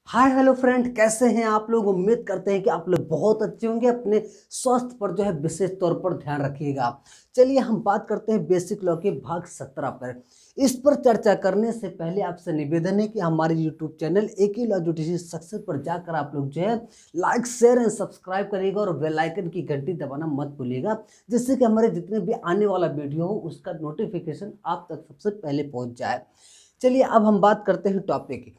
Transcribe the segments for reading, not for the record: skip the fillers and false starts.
Hi hello friend, कैसे हैं आप लोग। उम्मीद करते हैं कि आप लोग बहुत अच्छे होंगे। अपने स्वास्थ्य पर जो है विशेष तौर पर ध्यान रखिएगा। चलिए हम बात करते हैं बेसिक लॉ के भाग 17 पर। इस पर चर्चा करने से पहले आपसे निवेदन है कि हमारे यूट्यूब चैनल एक ही लॉ यूटीसी सक्सेस पर जाकर आप लोग जो है लाइक शेयर एंड सब्सक्राइब करिएगा और बेल आइकन की घंटी दबाना मत भूलिएगा, जिससे कि हमारे जितने भी आने वाला वीडियो हो उसका नोटिफिकेशन आप तक सबसे पहले पहुँच जाए। चलिए अब हम बात करते हैं टॉपिक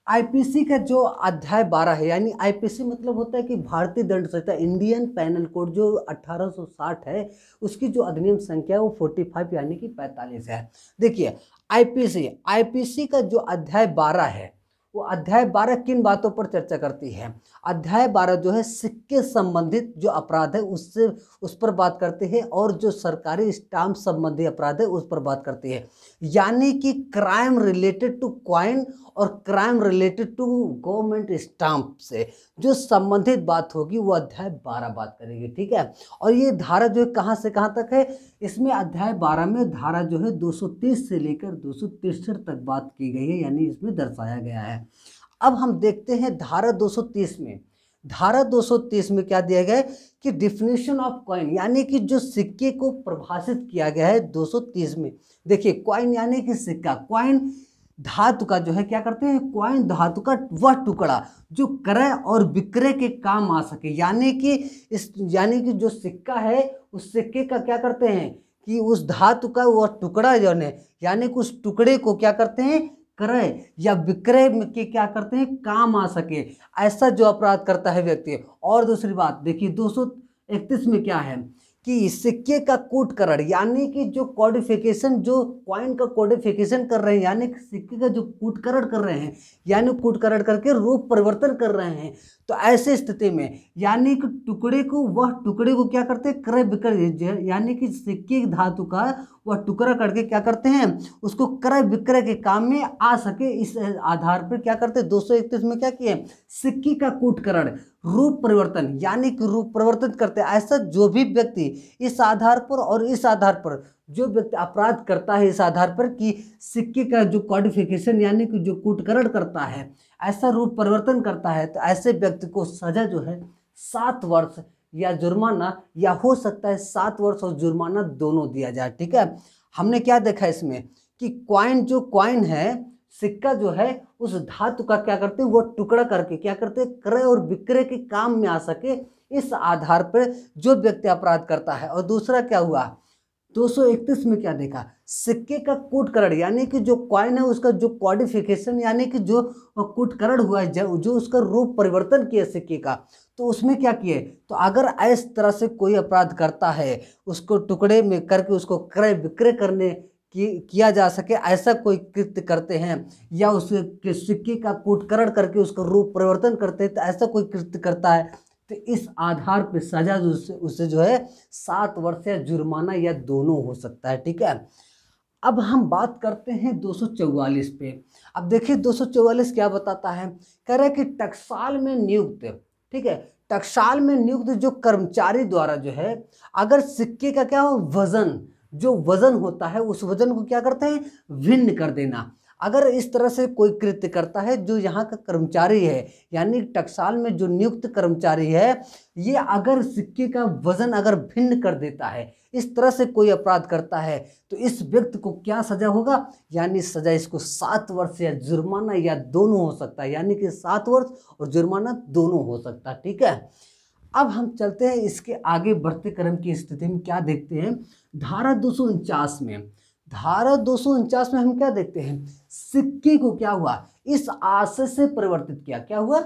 आईपीसी का जो अध्याय 12 है। यानी आईपीसी मतलब होता है कि भारतीय दंड संहिता, इंडियन पैनल कोड जो 1860 है, उसकी जो अधिनियम संख्या है वो 45 यानी कि 45 है। देखिए आईपीसी आईपीसी का जो अध्याय 12 है, वो अध्याय 12 किन बातों पर चर्चा करती है। अध्याय 12 जो है सिक्के संबंधित जो अपराध है उससे उस पर बात करते हैं, और जो सरकारी स्टाम्प संबंधी अपराध है उस पर बात करती है। यानी कि क्राइम रिलेटेड टू क्वाइन और crime related to government stamp से जो संबंधित बात होगी वो अध्याय 12 बात करेगी। ठीक है। और ये धारा जो है कहाँ से कहाँ तक है, इसमें अध्याय 12 में धारा जो है 230 से लेकर 263 तक बात की गई है, यानी इसमें दर्शाया गया है। अब हम देखते हैं धारा 230 में। धारा 230 में क्या दिया गया है कि डिफिनेशन ऑफ कॉइन, यानी कि जो सिक्के को परिभाषित किया गया है 230 में। देखिए कॉइन यानी कि सिक्का, कॉइन धातु का जो है क्या करते हैं, कॉइन धातु का वह टुकड़ा जो क्रय और विक्रय के काम आ सके। यानी कि जो सिक्का है उस सिक्के का क्या करते हैं कि उस धातु का वह टुकड़ा जो है, यानी कि उस टुकड़े को क्या करते हैं, क्रय या विक्रय के क्या करते हैं, काम आ सके, ऐसा जो अपराध करता है व्यक्ति। और दूसरी बात देखिए 231 में क्या है कि सिक्के का कूटकरण, यानी कि जो कोडिफिकेशन, जो कॉइन का कोडिफिकेशन कर रहे हैं, यानी कि सिक्के का जो कूटकरण कर रहे हैं, यानी कूटकरण करके रूप परिवर्तन कर रहे हैं, तो ऐसे स्थिति में यानी कि टुकड़े को क्या करते हैं, क्रय विक्रय, यानी कि सिक्के धातु का वह टुकड़ा करके क्या करते हैं, उसको क्रय विक्रय के काम में आ सके, इस आधार पर क्या करते हैं 231 में क्या किए, सिक्के का कूटकरण, रूप परिवर्तन, यानी कि रूप परिवर्तन करते हैं। ऐसा जो भी व्यक्ति इस आधार पर और इस आधार पर जो व्यक्ति अपराध करता है, इस आधार पर कि सिक्के का जो कॉडिफिकेशन यानी कि जो कूटकरण करता है, ऐसा रूप परिवर्तन करता है, तो ऐसे व्यक्ति को सजा जो है 7 वर्ष या जुर्माना, या हो सकता है 7 वर्ष और जुर्माना दोनों दिया जाए। ठीक है। हमने क्या देखा इसमें कि कॉइन है, सिक्का जो है उस धातु का क्या करते हैं, वो टुकड़ा करके क्या करते हैं, क्रय और विक्रय के काम में आ सके, इस आधार पर जो व्यक्ति अपराध करता है। और दूसरा क्या हुआ 231 में क्या देखा, सिक्के का कूटकरण, यानी कि जो कॉइन है उसका जो कॉडिफिकेशन, यानी कि जो कूटकरण हुआ है, जो उसका रूप परिवर्तन किया सिक्के का, तो उसमें क्या किए, तो अगर इस तरह से कोई अपराध करता है, उसको टुकड़े में करके उसको क्रय विक्रय करने किया जा सके, ऐसा कोई कृत्य करते हैं, या उस सिक्के का कूटकरण करके उसका रूप परिवर्तन करते हैं, तो ऐसा कोई कृत्य करता है, तो इस आधार पर सजा उससे जो है 7 वर्ष या जुर्माना या दोनों हो सकता है। ठीक है। अब हम बात करते हैं 244 पे। अब देखिए 244 क्या बताता है, कह रहा है कि टकसाल में नियुक्त, ठीक है, टकसाल में नियुक्त जो कर्मचारी द्वारा जो है, अगर सिक्के का क्या हो वजन, जो वजन होता है उस वजन को क्या करते हैं, भिन्न कर देना। अगर इस तरह से कोई कृत्य करता है जो यहाँ का कर्मचारी है, यानी टकसाल में जो नियुक्त कर्मचारी है, ये अगर सिक्के का वजन अगर भिन्न कर देता है, इस तरह से कोई अपराध करता है, तो इस व्यक्ति को क्या सजा होगा, यानी सजा इसको 7 वर्ष या जुर्माना या दोनों हो सकता है, यानी कि 7 वर्ष और जुर्माना दोनों हो सकता है। ठीक है। अब हम चलते हैं इसके आगे बढ़ते क्रम की स्थिति में क्या देखते हैं। धारा 249 में, धारा 249 में हम क्या देखते हैं, सिक्के को क्या हुआ, इस आशय से परिवर्तित किया, क्या हुआ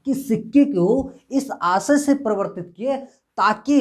कि सिक्के को इस आशय से परिवर्तित किए ताकि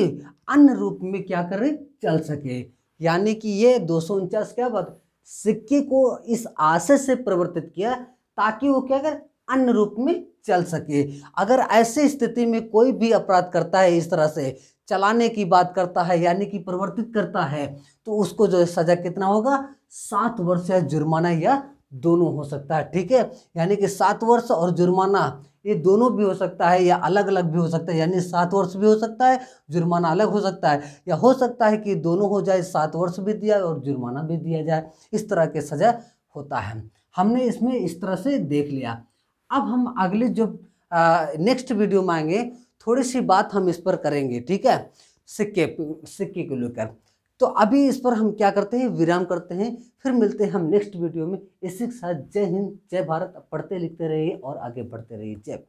अन्य रूप में क्या करे, चल सके। यानी कि ये 249 क्या बात, सिक्के को इस आशय से परिवर्तित किया ताकि वो क्या करे, अन्य रूप में चल सके। अगर ऐसी स्थिति में कोई भी अपराध करता है, इस तरह से चलाने की बात करता है, यानी कि परिवर्तित करता है, तो उसको जो है सजा कितना होगा, 7 वर्ष या जुर्माना या दोनों हो सकता है। ठीक है। यानी कि 7 वर्ष और जुर्माना ये दोनों भी हो सकता है, या अलग अलग भी हो सकता है, यानी 7 वर्ष भी हो सकता है, जुर्माना अलग हो सकता है, या हो सकता है कि दोनों हो जाए, 7 वर्ष भी दिया और जुर्माना भी दिया जाए। इस तरह के सजा होता है। हमने इसमें इस तरह से देख लिया। अब हम अगले जो नेक्स्ट वीडियो में आएंगे, थोड़ी सी बात हम इस पर करेंगे, ठीक है, सिक्के को लेकर। तो अभी इस पर हम क्या करते हैं, विराम करते हैं, फिर मिलते हैं हम नेक्स्ट वीडियो में। इसी के साथ जय हिंद, जय भारत। पढ़ते लिखते रहिए और आगे बढ़ते रहिए। जय भारत।